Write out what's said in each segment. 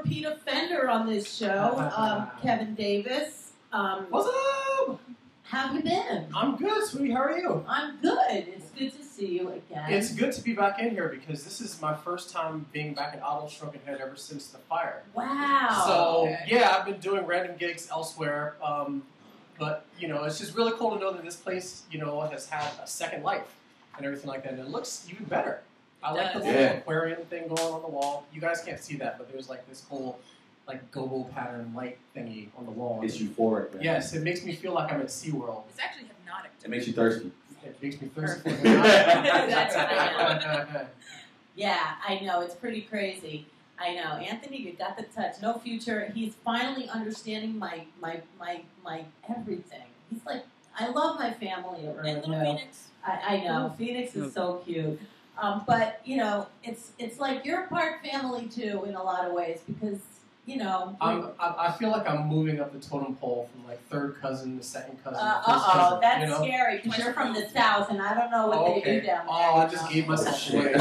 repeat offender on this show, Kevin Davis. What's up? How have you been? I'm good, sweetie. How are you? I'm good. It's good to see you again. It's good to be back in here because this is my first time being back at Idle Stroking Head ever since the fire. Wow. So, yeah, I've been doing random gigs elsewhere, but, you know, it's just really cool to know that this place, you know, has had a second life and everything like that, and it looks even better. I like the little aquarium thing going on the wall. You guys can't see that, but there's like this whole like go-go pattern light thingy on the wall. It's euphoric, man. Yes, it makes me feel like I'm at SeaWorld. It's actually hypnotic. It makes you thirsty. It makes me thirsty. That's right. Yeah, I know. It's pretty crazy. I know. Anthony, you got the touch. No future. He's finally understanding my everything. He's like, I love my family over And little Phoenix. I know. Phoenix is so cute. But, you know, it's like you're a part family, too, in a lot of ways, because, you know. I feel like I'm moving up the totem pole from, like, third cousin to second cousin to first uh-oh, cousin. that's you know? scary, because you're from the South, and I don't know what they do down there. Oh, I just gave myself away.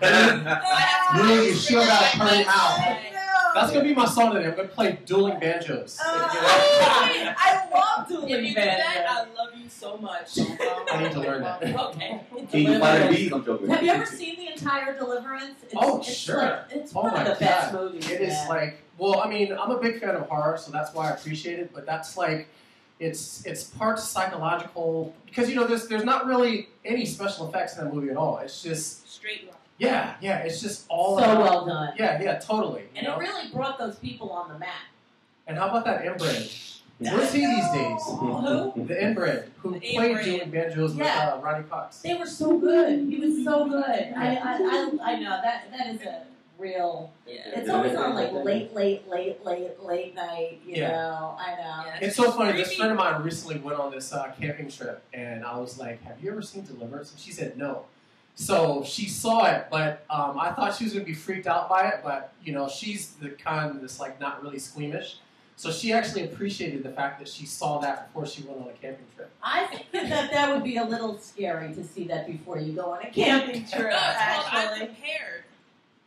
You You sure got to turn out. I That's going to be my song today. I'm going to play dueling banjos. I love dueling If you do banjos. that, I love you so much. I need to learn that. Okay. Can you find a beat? I'm joking. Have you ever seen the entire Deliverance? It's Sure. Like, it's Oh one my of the best God. movies. It is man. like, well, I mean, I'm a big fan of horror, so that's why I appreciate it. But that's like, it's part psychological because you know there's not really any special effects in that movie at all. It's just Straight rock. yeah, it's just all so about, well done. Yeah, totally. And it really brought those people on the map. And how about that inbred? Where's he these days? Who? The inbred who The played inbred. dueling banjos with Ronnie Cox. They were so good. He was so good. I know that is a real. Yeah. It's always on like late night. You Yeah. know. I know. Yeah. It's so funny. This friend of mine recently went on this camping trip, and I was like, "Have you ever seen Deliverance?" And she said, "No." So she saw it, but I thought she was going to be freaked out by it. But you know, she's the kind that's like not really squeamish. So she actually appreciated the fact that she saw that before she went on a camping trip. I think that would be a little scary to see that before you go on a camping trip. I'm Actually. prepared.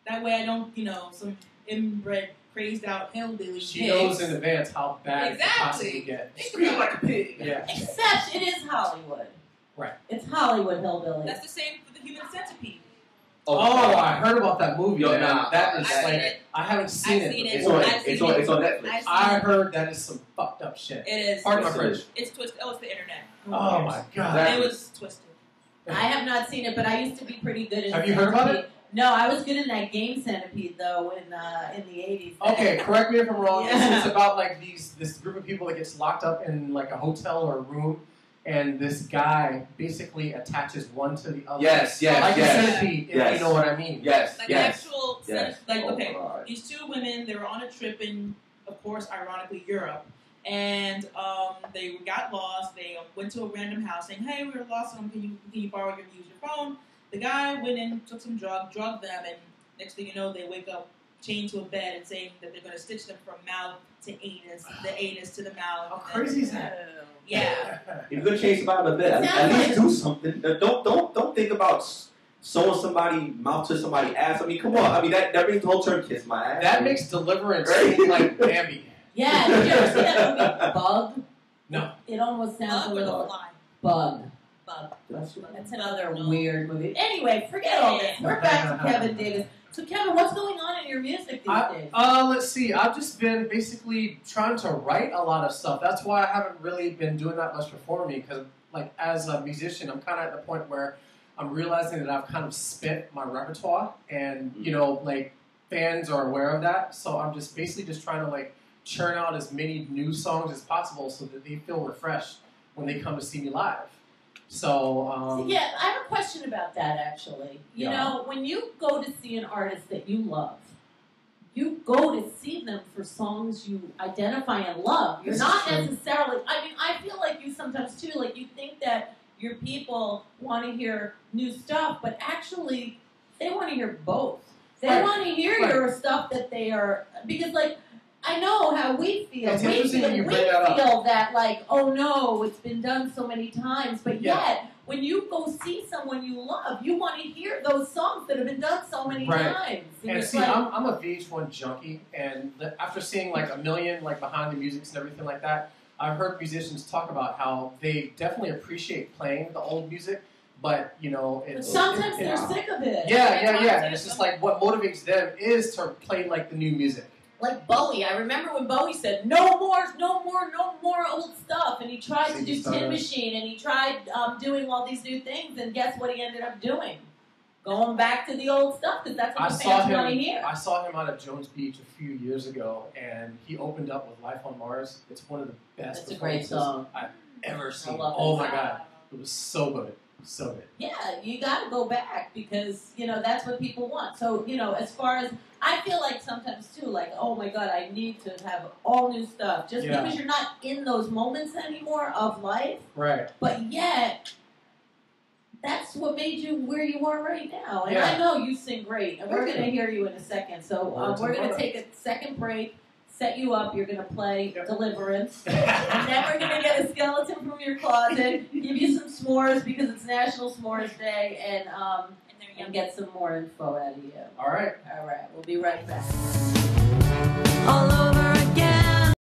That way I don't, you know, some inbred, crazed out hillbilly. She knows in advance how bad it could possibly get. Scream like a pig. Yeah. Except it is Hollywood. Right. It's Hollywood hillbilly. That's the same for the Human Centipede. Oh, I heard about that movie. Yo, man. nah, that is I've like seen it. I haven't seen I've seen it. it. It's on Netflix. I heard that is some fucked up shit. It is. Pardon my French. It's twisted. Oh, it's the internet. Oh my god. It was twisted. I have not seen it, but I used to be pretty good in Have you heard about it? No, I was good in that game Centipede though in the 80s. Okay, correct me if I'm wrong. Yeah. It's about like this group of people that gets locked up in like a hotel or a room, and this guy basically attaches one to the other. Yes, like a yes. centipede, if Yes. you know what I mean. Yes, Like yes. actual, Yes. like Oh, okay, God. these two women, they were on a trip in, of course, ironically Europe, and they got lost. They went to a random house saying, "Hey, we were lost. Can you borrow use your phone?" The guy went in, took some drugged them, and next thing you know, they wake up chained to a bed and saying that they're going to stitch them from mouth to anus, the anus to the mouth. How crazy is that? Yeah. If you're gonna change somebody on the bed, at least do something. Don't think about sewing somebody mouth to somebody's ass. I mean, come on. I mean that brings the whole term "kiss my ass." That makes Deliverance seem like Bambi. Yeah, did you ever see that movie Bug? No. It almost sounds Bug a or the little fly? Bug. Bug. That's another weird movie. Anyway, forget all this. We're back to Kevin Davis. So Kevin, what's going on in your music these days? Let's see. I've just been basically trying to write a lot of stuff. That's why I haven't really been doing that much performing because, like, as a musician, I'm kind of at the point where I'm realizing that I've kind of spent my repertoire, and you know, like, fans are aware of that. So I'm just basically just trying to like churn out as many new songs as possible so that they feel refreshed when they come to see me live. So, yeah, I have a question about that, actually. You know, when you go to see an artist that you love, you go to see them for songs you identify and love. You're not necessarily, I mean, I feel like you sometimes, too, like you think that your people want to hear new stuff, but actually, they want to hear both. They want to hear your stuff that they are, because, like, I know how we feel. It's we interesting feel, when you we bring that up. feel that, like, oh no, it's been done so many times, but yet, when you go see someone you love, you want to hear those songs that have been done so many times. And see, I'm a VH1 junkie, and after seeing like a million like behind the musics and everything like that, I've heard musicians talk about how they definitely appreciate playing the old music, but you know, sometimes they're sick of it. Yeah. And it's just like what motivates them is to play like the new music. Like Bowie, I remember when Bowie said, no more old stuff, and he tried to do Tin Machine, and he tried doing all these new things, and guess what he ended up doing? Going back to the old stuff, because that's what the fans want to hear. I saw him out at Jones Beach a few years ago, and he opened up with Life on Mars. It's one of the best performances I've ever seen. Oh my God. It was so good. So good. Yeah, you got to go back because, you know, that's what people want. So, you know, as far as, I feel like sometimes too, like, oh my God, I need to have all new stuff. Just because you're not in those moments anymore of life. Right. But yet, that's what made you where you are right now. And I know you sing great. And we're going to hear you in a second. So we're going to take a second break. Set you up, you're going to play Deliverance, and then we're going to get a skeleton from your closet, give you some s'mores because it's National S'mores Day, and get some more info out of you. All right. We'll be right back. All over